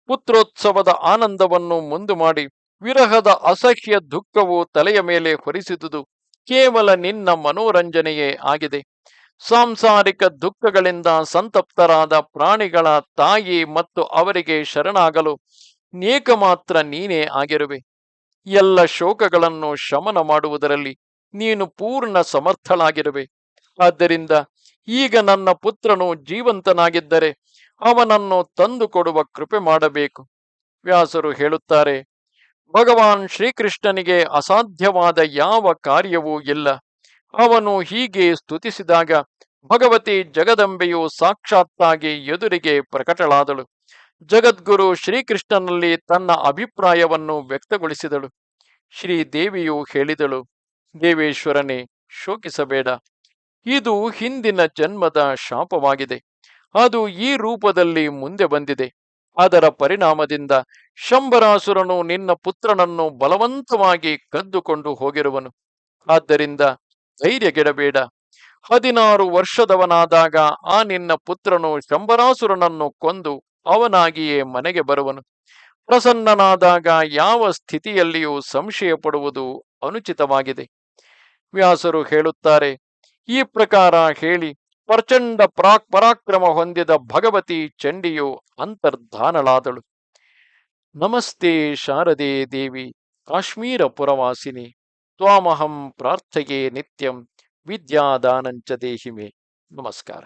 S1: ಪುತ್ರೋತ್ಸವದ ಆನಂದವನ್ನು ಮುಂದು ಮಾಡಿ ವಿರಹದ ಅಸಹ್ಯ ದುಃಖವು ತಲೆಯ ಮೇಲೆ ಹೊರಿಸಿದುದು ಕೇವಲ ನಿನ್ನ ಮನೋರಂಜನೆಯೇ ಆಗಿದೆ. ಸಾಂಸಾರಿಕ ದುಃಖಗಳಿಂದ ಸಂತಪ್ತರಾದ ಪ್ರಾಣಿಗಳ ತಾಯಿ ಮತ್ತು ಅವರಿಗೆ ಶರಣಾಗಲು ಏಕಮಾತ್ರ ನೀನೇ ಆಗಿರುವೆ. ಎಲ್ಲ ಶೋಕಗಳನ್ನು ಶಮನ ಮಾಡುವುದರಲ್ಲಿ ನೀನು ಪೂರ್ಣ ಸಮರ್ಥಳಾಗಿರುವೆ. ಆದ್ದರಿಂದ ಈಗ ನನ್ನ ಪುತ್ರನು ಜೀವಂತನಾಗಿದ್ದರೆ ಅವನನ್ನು ತಂದು ಕೊಡುವ ಕೃಪೆ ಮಾಡಬೇಕು. ವ್ಯಾಸರು ಹೇಳುತ್ತಾರೆ, ಭಗವಾನ್ ಶ್ರೀಕೃಷ್ಣನಿಗೆ ಅಸಾಧ್ಯವಾದ ಯಾವ ಕಾರ್ಯವೂ ಇಲ್ಲ. ಅವನು ಹೀಗೆ ಸ್ತುತಿಸಿದಾಗ ಭಗವತಿ ಜಗದಂಬೆಯು ಸಾಕ್ಷಾತ್ತಾಗಿ ಎದುರಿಗೆ ಪ್ರಕಟಳಾದಳು. ಜಗದ್ಗುರು ಶ್ರೀಕೃಷ್ಣನಲ್ಲಿ ತನ್ನ ಅಭಿಪ್ರಾಯವನ್ನು ವ್ಯಕ್ತಗೊಳಿಸಿದಳು. ಶ್ರೀದೇವಿಯು ಹೇಳಿದಳು, ದೇವೇಶ್ವರನೇ, ಶೋಕಿಸಬೇಡ. ಇದು ಹಿಂದಿನ ಜನ್ಮದ ಶಾಪವಾಗಿದೆ. ಅದು ಈ ರೂಪದಲ್ಲಿ ಮುಂದೆ ಬಂದಿದೆ. ಅದರ ಪರಿಣಾಮದಿಂದ ಶಂಬರಾಸುರನು ನಿನ್ನ ಪುತ್ರನನ್ನು ಬಲವಂತವಾಗಿ ಕದ್ದುಕೊಂಡು ಹೋಗಿರುವನು. ಆದ್ದರಿಂದ ಧೈರ್ಯಗೆಡಬೇಡ. 16 ವರ್ಷದವನಾದಾಗ ಆ ನಿನ್ನ ಪುತ್ರನು ಶಂಬರಾಸುರನನ್ನು ಕೊಂದು ಅವನಾಗಿಯೇ ಮನೆಗೆ ಬರುವನು. ಪ್ರಸನ್ನನಾದಾಗ ಯಾವ ಸ್ಥಿತಿಯಲ್ಲಿಯೂ ಸಂಶಯ ಪಡುವುದು ಅನುಚಿತವಾಗಿದೆ. ವ್ಯಾಸರು ಹೇಳುತ್ತಾರೆ, ಈ ಪ್ರಕಾರ ಹೇಳಿ ಪ್ರಚಂಡ ಪರಾಕ್ರಮ ಹೊಂದಿದ ಭಗವತಿ ಚಂಡಿಯು ಅಂತರ್ಧಾನಳಾದಳು. ನಮಸ್ತೆ ಶಾರದೆ ದೇವಿ ಕಾಶ್ಮೀರ ಪುರವಾಸಿನಿ. ತ್ವಾಮಹಂ ಪ್ರಾರ್ಥಯೇ ನಿತ್ಯಂ ವಿದ್ಯಾದಾನಂಚ ದೇಹಿಮೆ. ನಮಸ್ಕಾರ.